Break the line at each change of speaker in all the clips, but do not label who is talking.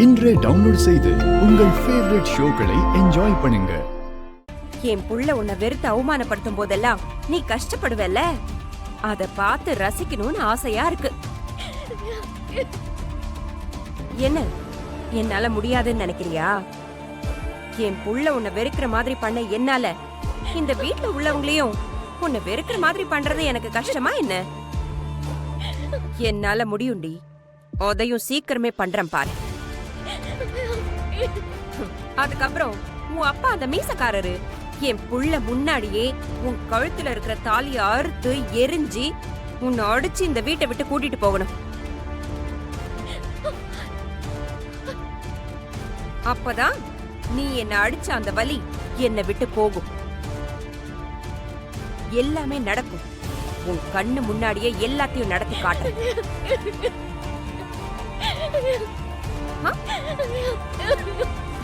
இன்றே டவுன்லோட் செய்து உங்கள் ஃபேவரட் ஷோக்களை என்ஜாய் பண்ணுங்க.
என் புள்ள உன்னை வெறுத்து அவமானப்படுத்தும் போதெல்லாம் நீ கஷ்டப்படுவல்ல, அத பார்த்து ரசிக்கணும்னு ஆசையா இருக்கு. என்ன என்னால முடியாதுன்னு நினைக்கிறியா? என் புள்ள உன்னை வெறுக்கிற மாதிரி பண்ண என்னால இந்த வீட்டுல உள்ளவங்களையும் உன்னை வெறுக்கிற மாதிரி பண்றது எனக்கு கஷ்டமா என்ன? என்னால முடியும்டி, அதையும் சீக்கிரமே பண்றேன் பாரு. அதுக்கப்புறம் உன் அப்பா அந்த மீசக்காரரு என் புள்ள முன்னாடியே உன் கழுத்துல இருக்கிற தாலியை அறுத்து எரிஞ்சு உன்னை அடிச்சு இந்த வீட்டை விட்டு கூட்டிட்டு போகணும். அப்பதான் நீ என்ன அடிச்ச அந்த வலி என்னை விட்டு போகும். எல்லாமே நடக்கும். உன் கண்ணு முன்னாடியே எல்லாத்தையும் நடத்தி காட்டுறேன்.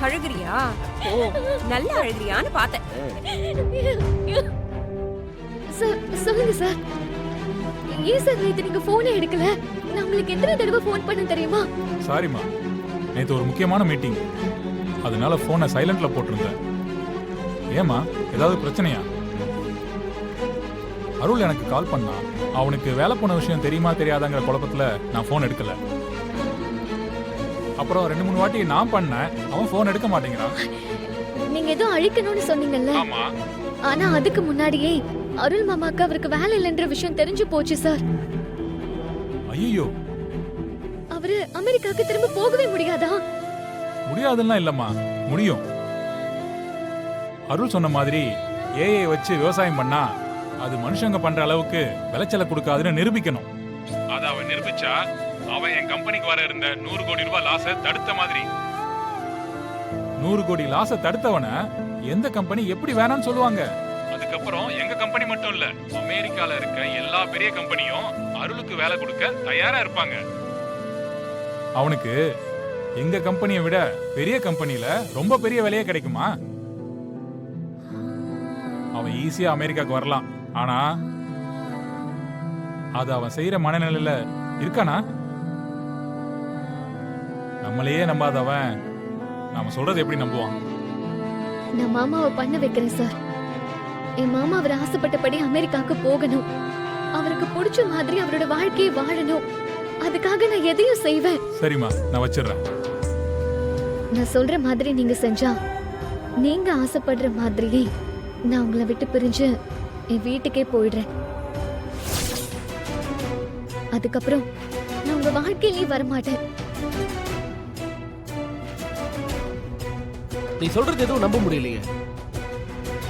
அழுகிறியா? ஓ, நல்ல அழுகிறியான்னு பார்த்தேன்.
சார் சொல்லுங்க சார். ஏன் சார் நேத்து நீங்க போனே எடுக்கல? நான் உங்களுக்கு எத்தனை தடவை போன் பண்ண தெரியுமா?
சாரிமா, நேத்து ஒரு முக்கியமான மீட்டிங், அதனால போனை சைலண்ட்ல போட்டிருந்தேன். ஏமா, ஏதாவது பிரச்சனையா? அருள் எனக்கு கால் பண்ணா. அவனுக்கு வேலை போன விஷயம் தெரியுமா தெரியாதாங்கிற குழப்பத்துல நான் போன் எடுக்கல. அப்புறம் 2-3 வாட்டி நான் பண்ணேன், அவன் போன் எடுக்க மாட்டேங்கிறான்.
நீங்க ஏதோ அழிக்கணும்னு சொன்னீங்கல்ல?
ஆமா.
ஆனா அதுக்கு முன்னாடியே அருள் மாமாக்கு அவருக்கு வேலை இல்லைன்ற விஷயம் தெரிஞ்சு போச்சு சார்.
ஐயோ,
அவரு அமெரிக்காவுக்கு திரும்ப போகவே முடியாதா?
முடியாதுன்னா இல்லம்மா, முடியும். அருள் சொன்ன மாதிரி ஏஐ வச்சு விவசாயம் பண்ணா அது மனுஷங்க பண்ற அளவுக்கு விளைச்சலை கொடுக்காதுன்னு நிரூபிக்கணும். அத அவன் நிரூபிச்சா அவன் என் கம்பெனிக்கு வர இருந்த 100 கோடி ரூபாய் லாஸ தடுத்த மாதிரி. 100 கோடி லாஸ தடுத்தவன எந்த கம்பெனி எப்படி வேணாம்னு சொல்லுவாங்க? அதுக்கப்புறம் எங்க கம்பெனி மட்டும் இல்ல, அமெரிக்கால இருக்க எல்லா பெரிய கம்பெனியும் அருளுக்கு வேலை கொடுக்க தயாரா இருப்பாங்க. அவனுக்கு எங்க கம்பெனியை விட பெரிய கம்பெனில ரொம்ப பெரிய வேலையே கிடைக்குமா? அவன் ஈஸியா அமெரிக்காக்கு வரலாம், ஆனா அது அவன் செய்யற மனநிலையில இருக்கானா? நம்மளையே நம்பாதவன் நாம சொல்றது எப்படி நம்புவான்?
நான் மாமாவை பண்ண வைக்கிறேன் சார். என் மாமா அவர் ஆசைப்பட்டபடி அமெரிக்காவுக்கு போகணும், அவருக்கு பிடிச்ச மாதிரி அவரோட வாழ்க்கையை வாழணும். அதுக்காக நான் எதையும் செய்வேன்.
சரிம்மா, நான் வச்சிடுறேன்.
நான் சொல்ற மாதிரி நீங்க செஞ்சா, நீங்க ஆசைப்படுற மாதிரியே நான் உங்களை விட்டு பிரிஞ்சு என் வீட்டுக்கே போயிடுறேன். அதுக்கப்புறம் நான் உங்க வாழ்க்கையிலேயே வரமாட்டேன்.
நீ சொல்றது எதுவும் நம்ப முடியலையே.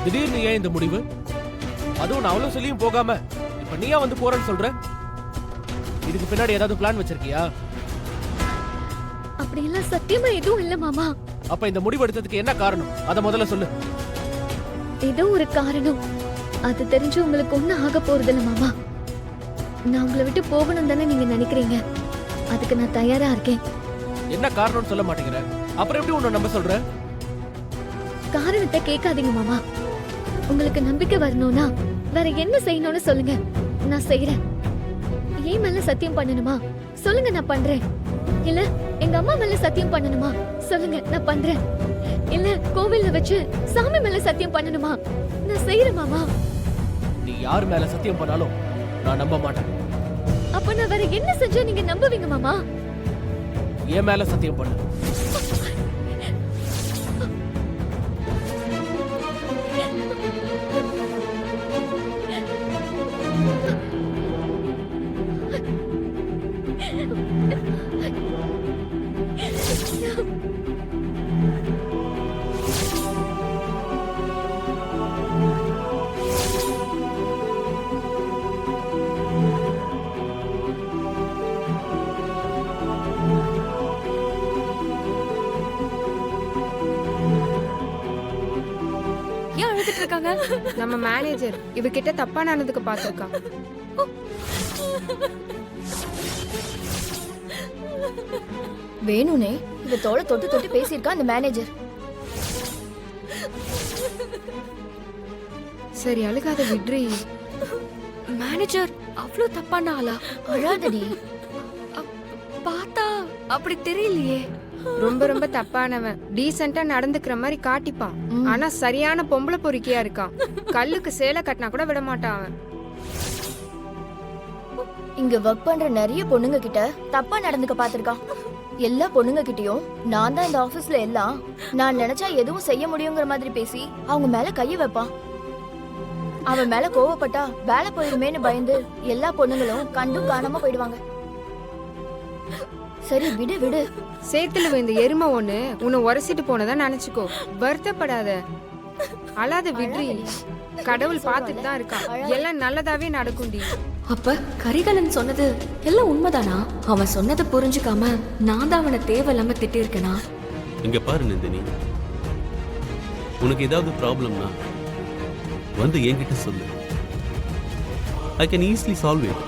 திடீர்னு ஏன் இந்த முடிவு? அதுவும் நான் அவ்வளவு சொல்லியும் போகாம இப்ப நீயா வந்து போறேன்னு சொல்ற? இதுக்கு பின்னாடி ஏதாவது பிளான் வச்சிருக்கியா?
அப்படி எல்லாம் சத்தியமா எதுவும் இல்ல மாமா.
அப்ப இந்த முடிவு எடுத்ததுக்கு என்ன காரணம்? அத முதல்ல சொல்லு.
ஏதோ ஒரு காரணம், அது தெரிஞ்சு உங்களுக்கு ஒண்ணு ஆக போறதில்ல மாமா. நான் உங்களை விட்டு போகணும் தானே நீங்க நினைக்கிறீங்க, அதுக்கு நான் தயாரா இருக்கேன்.
என்ன காரணம்னு சொல்ல மாட்டேங்கிற, அப்புறம் எப்படி உன்னை நம்ப சொல்ற?
காரணத்தை கேட்காதீங்க மாமா. உங்களுக்கு நம்பிக்கை வரணும்னா வேற என்ன செய்யணும்னு சொல்லுங்க, நான் செய்யறேன். ஏன் மேல சத்தியம் பண்ணணுமா? சொல்லுங்க, நான் பண்றேன். இல்ல எங்க அம்மா மேல சத்தியம் பண்ணணுமா? சொல்லுங்க, நான் பண்றேன். இல்ல கோவில்ல வச்சு சாமி மேல சத்தியம் பண்ணணுமா? நான் செய்யறேன் மாமா.
நீ யார் மேல சத்தியம் பண்ணாலும் நான் நம்ப மாட்டேன்.
அப்ப நான் வேற என்ன செஞ்சா நீங்க நம்புவீங்க மாமா?
என் மேல சத்தியம் பண்ணு.
நம்ம மேனேஜர் இவகிட்ட தப்பா நடந்துக்க பாத்துருக்கா.
வேணுனே இவ தோளை தொட்டு தொட்டு பேசியிருக்கா அந்த மேனேஜர்.
சரி அழுகாத விட்ரி. மேனேஜர் அவ்வளவு தப்பான ஆளா?
அழாதடி.
பார்த்தா அப்படி தெரியலையே. ரொம்ப ரொம்ப தப்பானவன். டீசெண்டா நடந்துக்கிற மாதிரி காட்டிப்பான். ஆனா சரியான பொம்பளை பொறுக்கியா இருக்கான். கல்லுக்கு சேலை கட்டினா கூட விட மாட்டான் அவன்.
இங்க ஒர்க் பண்ற நிறைய பொண்ணுங்க கிட்ட தப்பா நடந்துக்க பாத்திருக்கான். எல்லா பொண்ணுங்க கிட்டயும் நான் தான் இந்த ஆபீஸ்ல எல்லாம், நான் நினைச்சா எதுவும் செய்ய முடியுங்கிற மாதிரி பேசி அவங்க மேல கைய வைப்பான். அவன் மேல கோவப்பட்டா வேலை போயிருமேன்னு பயந்து எல்லா பொண்ணுங்களும் கண்டும் காணாம போயிடுவாங்க. சரி விடு விடு.
சேத்துல விழுந்த எருமை ஒண்ணு உன்னை உரசிட்டு போனதா நினைச்சுக்கோ. வருத்தப்படாத, அழாத விட்ரி. கடவுள் பார்த்துட்டு தான் இருக்கான். எல்லாம் நல்லதாவே நடக்கும்டி.
அப்ப கரிகாலன் சொன்னது எல்லாம் உண்மைதானா? அவன் சொன்னதை புரிஞ்சுக்காம நான் தான் அவனை தேவையில்லாம திட்டிருக்கேனா?
இங்க பாரு நந்தினி, உனக்கு ஏதாவது ப்ராப்ளம்னா வந்து என்கிட்ட சொல்லு. I can easily solve it.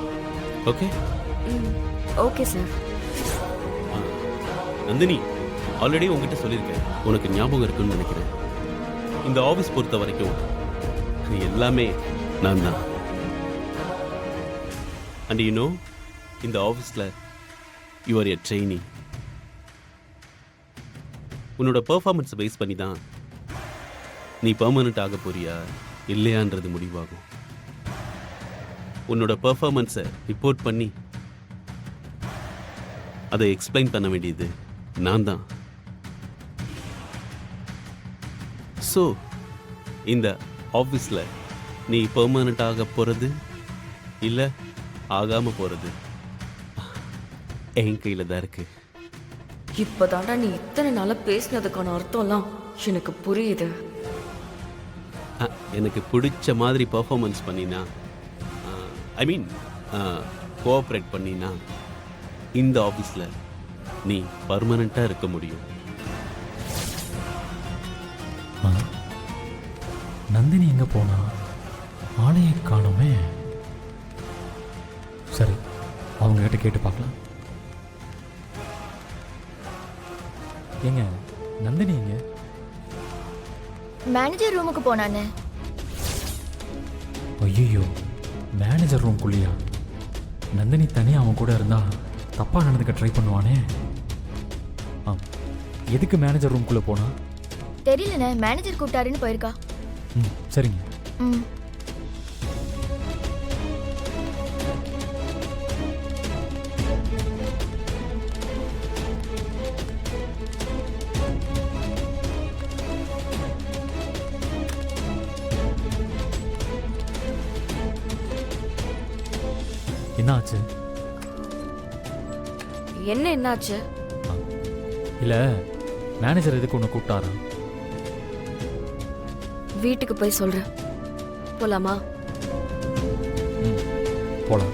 Okay
okay sir.
Nandini, already உங்ககிட்ட சொல்லியிருக்கேன், உனக்கு ஞாபகம் இருக்குன்னு நினைக்கிறேன். இந்த ஆஃபீஸ் பொறுத்த வரைக்கும் எல்லாமே நான் தான். அண்ட் யூ நோ, இந்த ஆஃபீஸில் யூ ஆர் எ ட்ரெயினி. உன்னோட பெர்ஃபார்மன்ஸை பேஸ் பண்ணி தான் நீ பெர்மனண்ட் ஆக போறியா இல்லையான்றது முடிவாகும். உன்னோட பெர்ஃபார்மன்ஸை ரிப்போர்ட் பண்ணி அதை எக்ஸ்பிளைன் பண்ண வேண்டியது நான் தான். ஸோ இந்த ஆஃபீஸில் நீ பெர்மனண்ட் ஆக போகிறது இல்லை ஆகாமல் போகிறது என் கையில் தான் இருக்கு.
இப்பதாண்டா நீ இத்தனை நாளா பேசினதுக்கான அர்த்தம்லாம் எனக்கு புரியுது.
எனக்கு பிடிச்ச மாதிரி பர்ஃபார்மன்ஸ் பண்ணினா, ஐ மீன் கோஆப்ரேட் பண்ணினா, இந்த ஆஃபீஸில் நீ பர்மனண்ட்டாக இருக்க முடியும்.
நந்தினி எங்கே போனா? ஆளையை காணுமே. சரி, அவங்ககிட்ட கேட்டு பார்க்கலாம். ஏங்க, நந்தினி எங்க?
மேனேஜர் ரூமுக்கு போனானே.
ஐயோ, மேனேஜர் ரூம்குள்ளியா? நந்தினி தனியாக அவன் கூட இருந்தா தப்பாக நடந்துக்க ட்ரை பண்ணுவானே. எதுக்கு மேனேஜர் ரூம்குள்ளே போனா?
தெரியலண்ணே, மேனேஜர் கூப்பிட்டாருன்னு போயிருக்கா.
சரிங்க. என்னாச்சு?
என்னாச்சு?
இல்லை, மேனேஜர் எதுக்கு ஒன்று கூப்பிட்டாரா?
வீட்டுக்கு போய் சொல்றேன். போலாமா?
போலாம்.